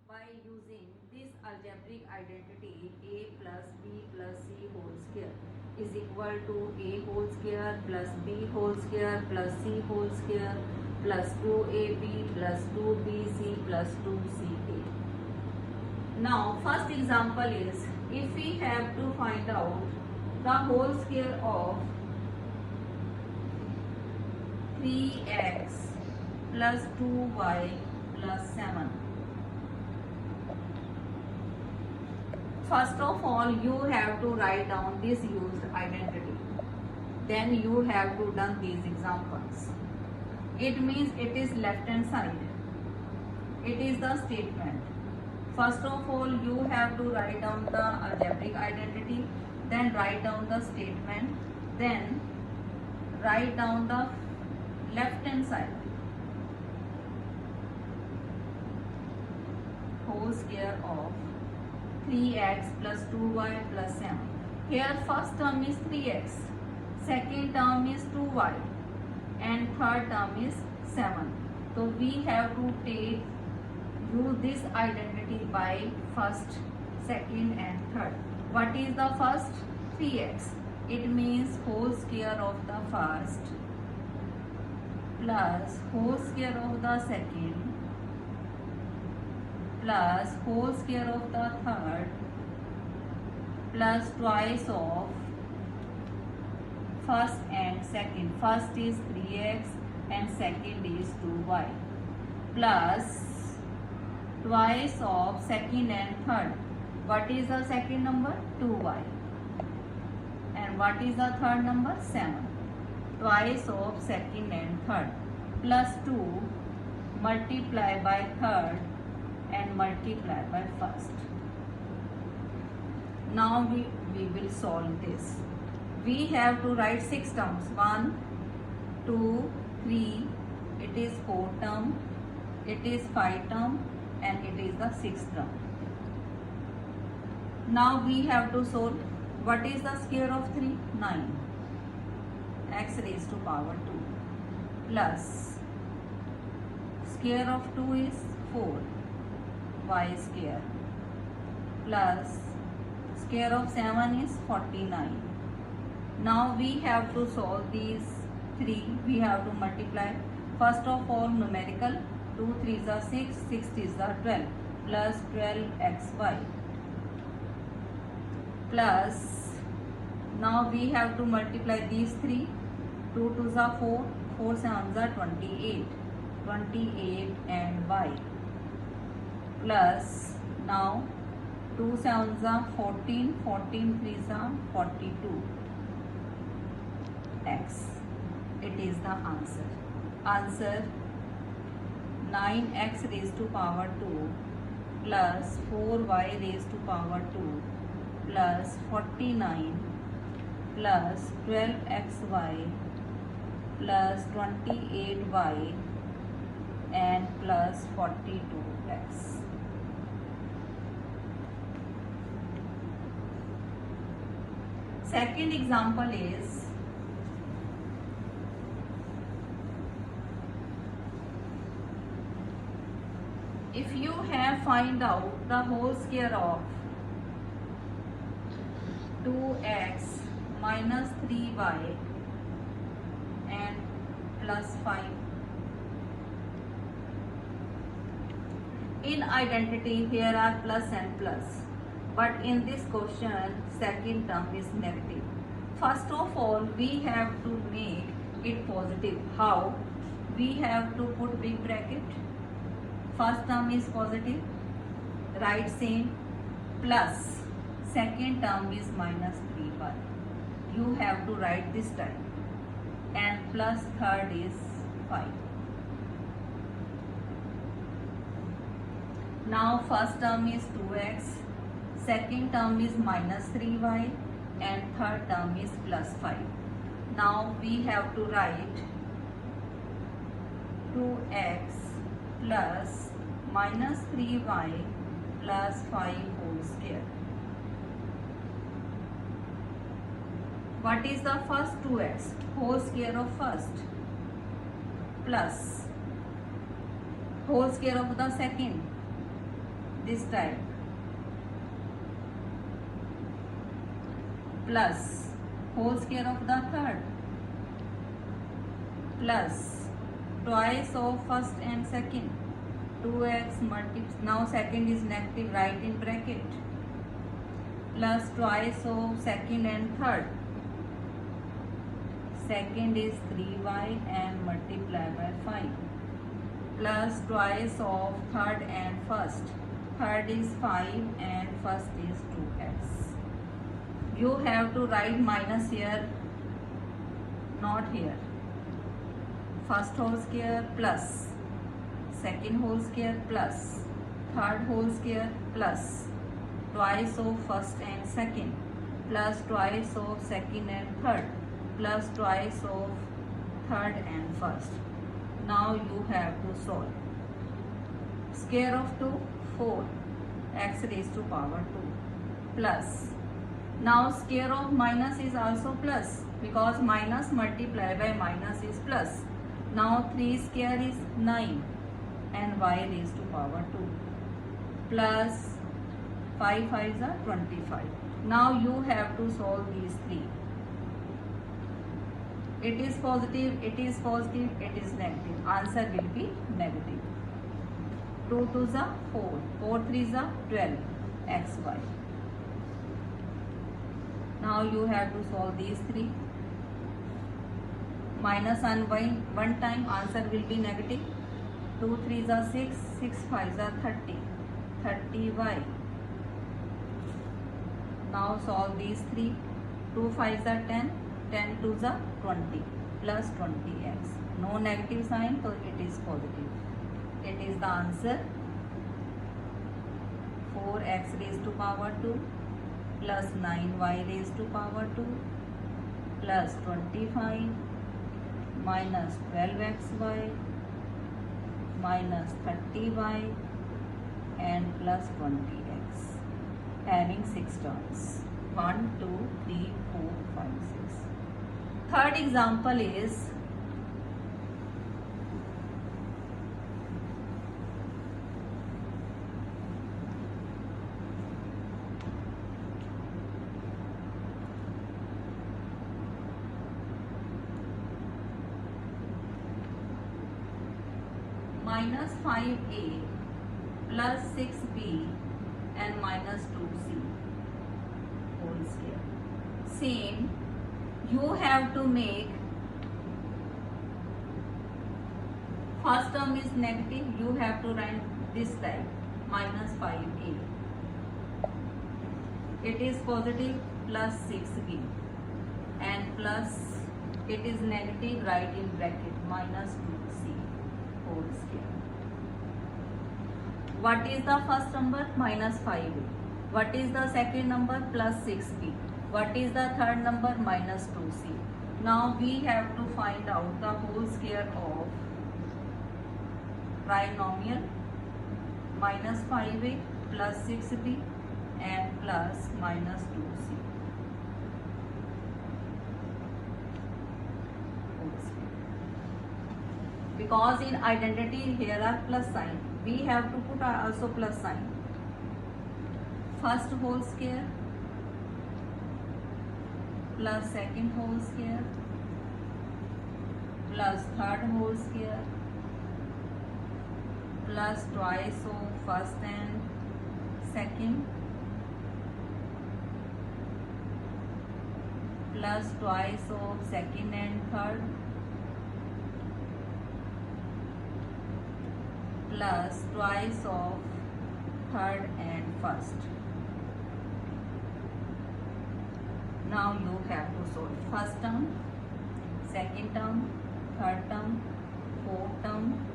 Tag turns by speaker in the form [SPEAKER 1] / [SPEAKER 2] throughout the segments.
[SPEAKER 1] by using this algebraic identity a plus b plus c whole square is equal to a whole square plus b whole square plus c whole square plus 2ab plus 2bc plus 2ca. Now first example is, if we have to find out the whole square of 3x plus 2y plus 7. First of all, you have to write down this used identity. Then you have to done these examples. It means it is left hand side. It is the statement. First of all, you have to write down the algebraic identity. Then write down the statement. Then write down the left hand side. Whole square of 3x plus 2y plus 7. Here first term is 3x, second term is 2y and third term is 7. So we have to use this identity by first, second and third. What is the first? 3x. It means whole square of the first plus whole square of the second plus whole square of the third plus twice of first and second. First is 3x and second is 2y plus twice of second and third. What is the second number? 2y. And what is the third number? 7. Twice of second and third plus 2 multiply by third and multiply by first. Now we will solve this. We have to write 6 terms. 1, 2, 3, it is 4 term, it is 5 term and it is the 6th term. Now we have to solve. What is the square of 3? 9. X raised to power 2 plus square of 2 is 4. Y square plus square of 7 is 49. Now we have to solve these 3. We have to multiply. First of all, numerical. 2 3s are 6, 6 is are 12 plus 12xy plus, now we have to multiply these 3. 2 2s are 4, 4 7s are 28, 28 and y plus, now 2 7s are 14, 14 3s are 42 x. It is the answer. Answer 9x raised to power 2 plus 4y raised to power 2 plus 49 plus 12xy plus 28y and plus 42x. Second example is, if you have find out the whole square of 2x minus 3y and plus 5. In identity here are plus and plus, but in this question second term is negative. First of all, we have to make it positive. How? We have to put big bracket. First term is positive, write same, plus second term is minus 3y. You have to write this time, and plus third is 5. Now first term is 2x, second term is minus 3y and third term is plus 5. Now we have to write 2x plus minus 3y plus 5 whole square. What is the first? 2x whole square of first plus whole square of the second this type, plus whole square of the third, plus twice of first and second, 2x multiplied, now second is negative, write in bracket, plus twice of second and third, second is 3y and multiply by 5, plus twice of third and first, third is 5 and first is 2x. You have to write minus here, not here. First whole square plus second whole square plus third whole square plus twice of first and second plus twice of second and third plus twice of third and first. Now you have to solve. Square of 2, 4, x raised to power 2 plus. Now square of minus is also plus because minus multiplied by minus is plus. Now 3 square is 9 and y raised to power 2 plus 5 5s are 25. Now you have to solve these three. It is positive, it is positive, it is negative. Answer will be negative. 2 2s are 4, 4 3s are 12, xy. Now you have to solve these three. Minus and y one time, answer will be negative. 2 3s are 6, 6 5s are 30, 30y. Now solve these three. 2 5s are 10, 10 2s are 20 plus 20x. No negative sign, so it is positive. It is the answer. 4x raised to power 2 plus 9y raised to power 2 plus 25 minus 12xy minus 30y and plus 20x, having 6 terms. 1 2 3 4 5 6. Third example is minus 5a plus 6b and minus 2c whole square. Same, you have to make first term is negative, you have to write this type minus 5a. It is positive plus 6b and plus it is negative, write in bracket minus 2c whole square. What is the first number? Minus 5a. What is the second number? Plus 6b. What is the third number? Minus 2c. Now we have to find out the whole square of trinomial minus 5a plus 6b and plus minus 2c. Because in identity here are plus sign, we have to put also plus sign. First whole square plus second whole square plus third whole square plus twice of first and second plus twice of second and third plus twice of third and first. Now you have to solve first term, second term, third term, fourth term,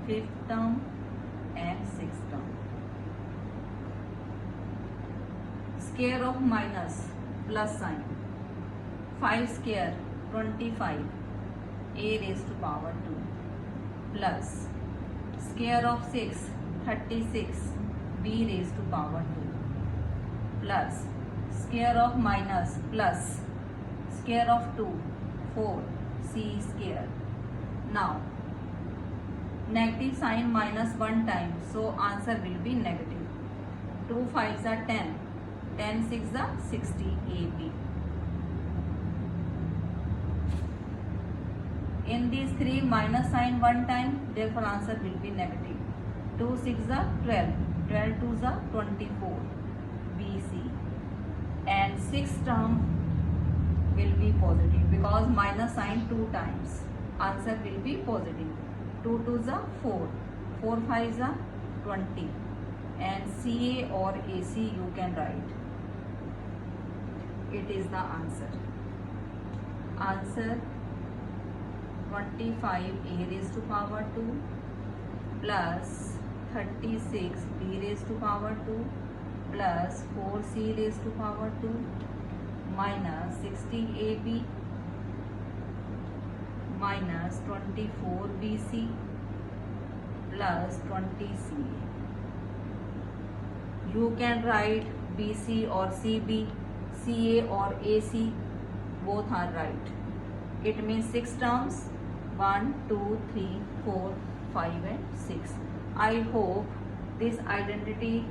[SPEAKER 1] fifth term and sixth term. Square of minus plus sign. 5 square 25 a raised to power 2 plus square of 6 36 b raised to power 2 plus square of minus plus square of 2 4 c square. Now negative sign minus 1 time, so answer will be negative. 2 5s are 10, 10 6 are 60, AB. In these three, minus sign 1 time, therefore answer will be negative. 2 6 are 12, 12 2s are 24, BC. And 6 term will be positive because minus sign 2 times. Answer will be positive. 2 2s are 4, 4 5s are 20. And CA or AC you can write. It is the answer. Answer 25 a raised to power 2 plus 36 b raised to power 2 plus 4c raised to power 2 minus 60 ab minus 24 bc plus 20 ca. You can write bc or cb, ca or ac, both are right. It means 6 terms, 1 2 3 4 5 and 6. I hope this identity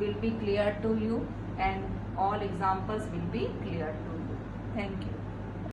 [SPEAKER 1] will be clear to you and all examples will be clear to you. Thank you.